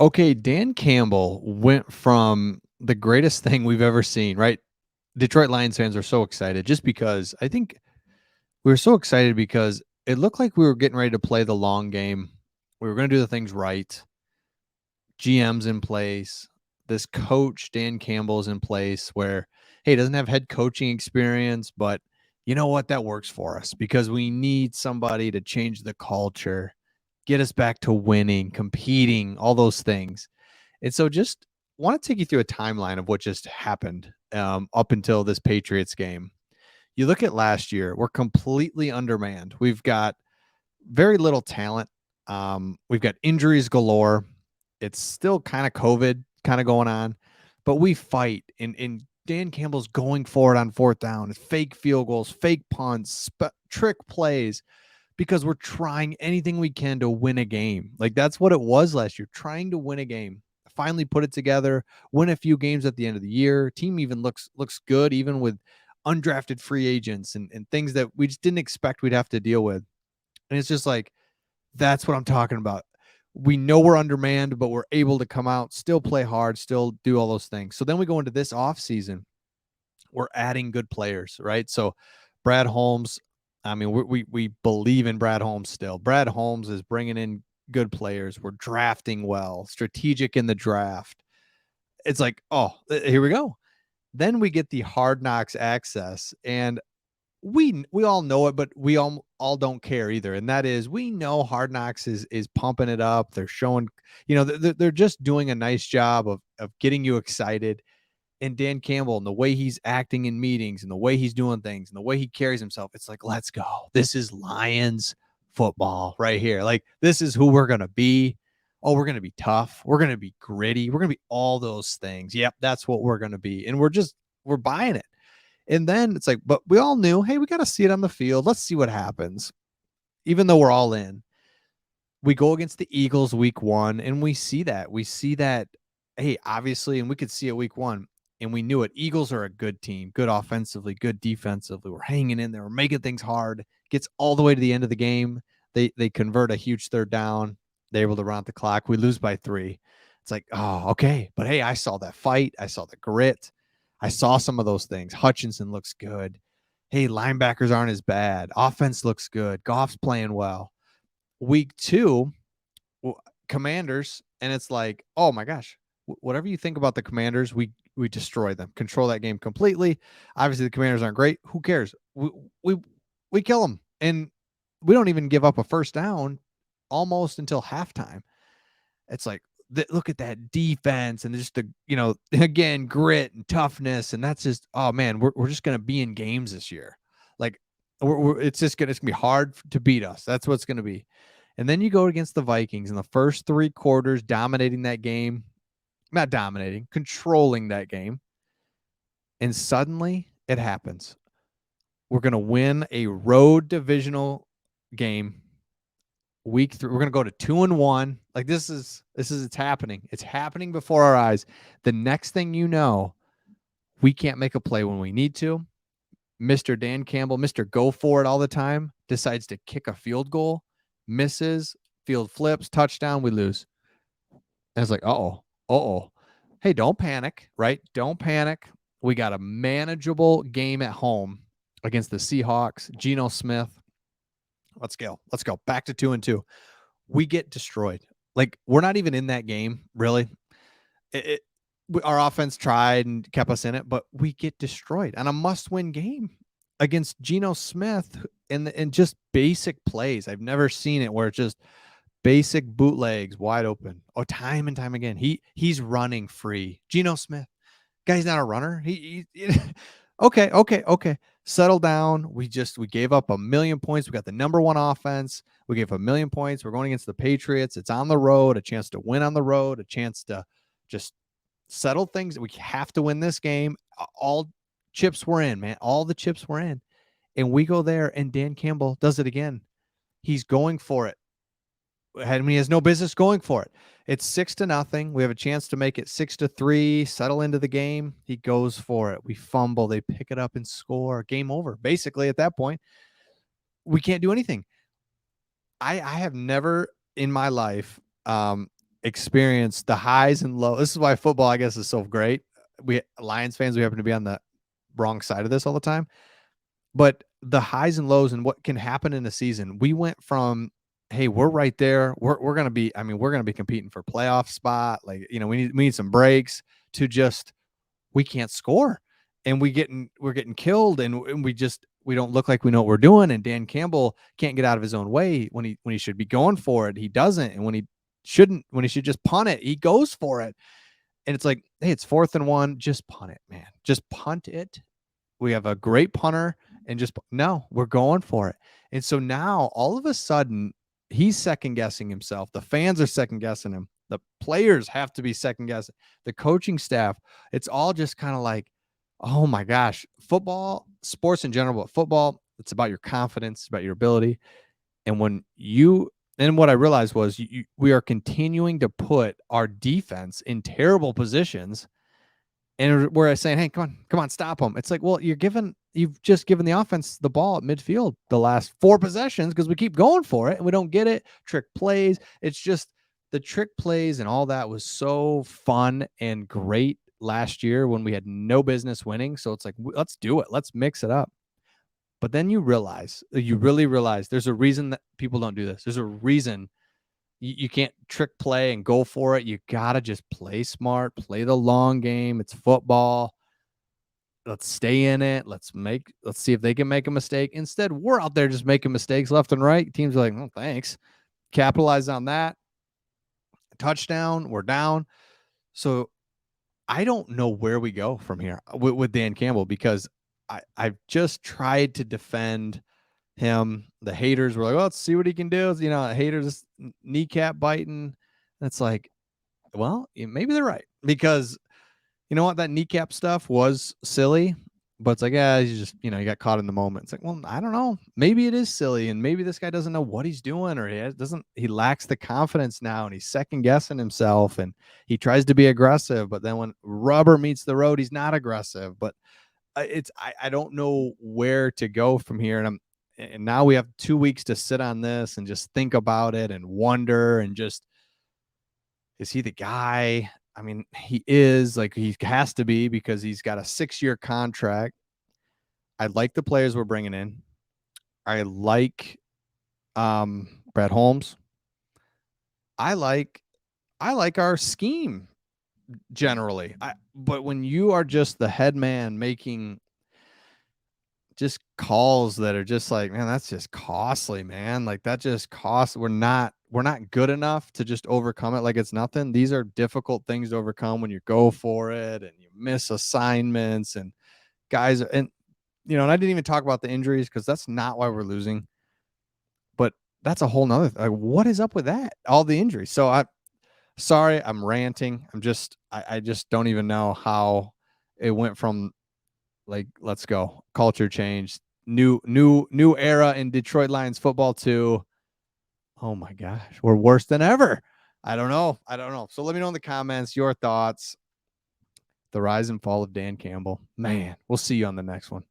Okay, Dan Campbell went from the greatest thing we've ever seen, right? Detroit Lions fans are so excited just because I think we were so excited because it looked like we were getting ready to play the long game. We were going to do the things right. GM's in place. This coach, Dan Campbell's in place where, hey, doesn't have head coaching experience, but you know what? That works for us because we need somebody to change the culture, get us back to winning, competing, all those things. And so just want to take you through a timeline of what just happened up until this Patriots game. You look at last year, we're completely undermanned. We've got very little talent. We've got injuries galore. It's still kind of COVID kind of going on, but we fight. And Dan Campbell's going for it on fourth down. It's fake field goals, fake punts, trick plays because we're trying anything we can to win a game. Like that's what it was last year, trying to win a game. Finally put it together, win a few games at the end of the year. Team even looks good, even with undrafted free agents and things that we just didn't expect we'd have to deal with. And it's just like, that's what I'm talking about. We know we're undermanned, but we're able to come out, still play hard, still do all those things. So then we go into this off season. We're adding good players, right? So Brad Holmes, I mean, we believe in Brad Holmes still. Brad Holmes is bringing in good players. We're drafting well, strategic in the draft. It's like, oh, here we go. Then we get the Hard Knocks access, and we all know it, but we all don't care either. And that is, we know Hard Knocks is pumping it up. They're showing, they're just doing a nice job of getting you excited. And Dan Campbell and the way he's acting in meetings and the way he's doing things and the way he carries himself, it's like, let's go. This is Lions football right here. Like, this is who we're going to be. Oh, we're going to be tough. We're going to be gritty. We're going to be all those things. Yep, that's what we're going to be. And we're buying it. And then it's like, but we all knew, hey, we got to see it on the field. Let's see what happens. Even though we're all in, we go against the Eagles week one, and we see that. We see that, hey, obviously, and we could see it week one, and we knew it. Eagles are a good team, good offensively, good defensively. We're hanging in there. We're making things hard. Gets all the way to the end of the game. They convert a huge third down. They're able to run out the clock. We lose by 3. It's like, oh, okay. But hey, I saw that fight. I saw the grit. I saw some of those things. Hutchinson looks good. Hey, linebackers aren't as bad. Offense looks good. Goff's playing well. Week 2, Commanders, and it's like, oh my gosh, whatever you think about the Commanders, we destroy them, control that game completely. Obviously, the Commanders aren't great. Who cares? We we kill them, and we don't even give up a first down almost until halftime. It's like, look at that defense and just the, again, grit and toughness. And that's just, oh man, we're just going to be in games this year. Like it's going to be hard to beat us. That's what's going to be. And then you go against the Vikings in the first 3 quarters, dominating that game, not dominating, controlling that game. And suddenly it happens. We're going to win a road divisional game week 3. We're going to go to 2-1. Like it's happening. It's happening before our eyes. The next thing you know, we can't make a play when we need to. Mr. Dan Campbell, Mr. Go for it all the time, decides to kick a field goal, misses, field flips, touchdown, we lose. And it's like, uh-oh. Hey, don't panic, right? Don't panic. We got a manageable game at home against the Seahawks. Geno Smith. Let's go. Back to 2-2. We get destroyed. Like, we're not even in that game, really. Our offense tried and kept us in it, but we get destroyed on a must-win game against Geno Smith and just basic plays. I've never seen it where it's just basic bootlegs wide open. Oh, time and time again. He's running free. Geno Smith. Guy's not a runner. He okay. Settle down. We gave up 1,000,000 points. We got the number 1 offense. We gave 1,000,000 points. We're going against the Patriots. It's on the road, a chance to win on the road, a chance to just settle things. We have to win this game. All chips were in, man. All the chips were in. And we go there, and Dan Campbell does it again. He's going for it. I mean, he has no business going for it. It's 6-0. We have a chance to make it 6-3, settle into the game. He goes for it. We fumble. They pick it up and score. Game over. Basically, at that point, we can't do anything. I have never in my life experienced the highs and lows. This is why football, I guess, is so great. We Lions fans, we happen to be on the wrong side of this all the time. But the highs and lows and what can happen in a season, we went from, hey, we're right there. We're gonna be, I mean, we're gonna be competing for playoff spot. Like, we need some breaks to just we can't score. And we're getting killed and we don't look like we know what we're doing. And Dan Campbell can't get out of his own way when he should be going for it. He doesn't. And when he should just punt it, he goes for it. And it's like, hey, it's 4th and 1. Just punt it, man. Just punt it. We have a great punter and just no, we're going for it. And so now all of a sudden he's second guessing himself. The fans are second guessing him. The players have to be second guessing. The coaching staff, it's all just kind of like, oh my gosh, football, sports in general, but football, it's about your confidence, about your ability. And what I realized was we are continuing to put our defense in terrible positions, and we're saying, hey, come on, stop them. It's like, well, you've just given the offense the ball at midfield the last 4 possessions because we keep going for it and we don't get it. Trick plays. It's just the trick plays and all that was so fun and great last year when we had no business winning. So it's like, let's do it. Let's mix it up. But then you really realize there's a reason that people don't do this. There's a reason you can't trick play and go for it. You got to just play smart, play the long game. It's football. Let's stay in it. Let's see if they can make a mistake. Instead, we're out there just making mistakes left and right. Teams are like, oh, thanks. Capitalize on that. Touchdown. We're down. So I don't know where we go from here with Dan Campbell because I've just tried to defend him. The haters were like, well, let's see what he can do. Haters kneecap biting. It's like, well, maybe they're right because you know what? That kneecap stuff was silly, but it's like, yeah, he's just, he got caught in the moment. It's like, well, I don't know. Maybe it is silly. And maybe this guy doesn't know what he's doing or he lacks the confidence now and he's second guessing himself and he tries to be aggressive. But then when rubber meets the road, he's not aggressive. But I don't know where to go from here. And now we have 2 weeks to sit on this and just think about it and wonder and just, is he the guy? I mean, he is, like, he has to be because he's got a 6-year contract. I like the players we're bringing in. I like Brad Holmes. I like our scheme generally. But when you are just the head man making just calls that are just like, man, that's just costly, man. Like that just costs. We're not good enough to just overcome it like it's nothing. These are difficult things to overcome when you go for it and you miss assignments and guys and and I didn't even talk about the injuries because that's not why we're losing. But that's a whole nother like what is up with that? All the injuries. So I'm ranting. I just don't even know how it went from like, let's go. Culture change. New era in Detroit Lions football too. Oh my gosh, we're worse than ever. I don't know. So let me know in the comments your thoughts. The rise and fall of Dan Campbell. Man, we'll see you on the next one.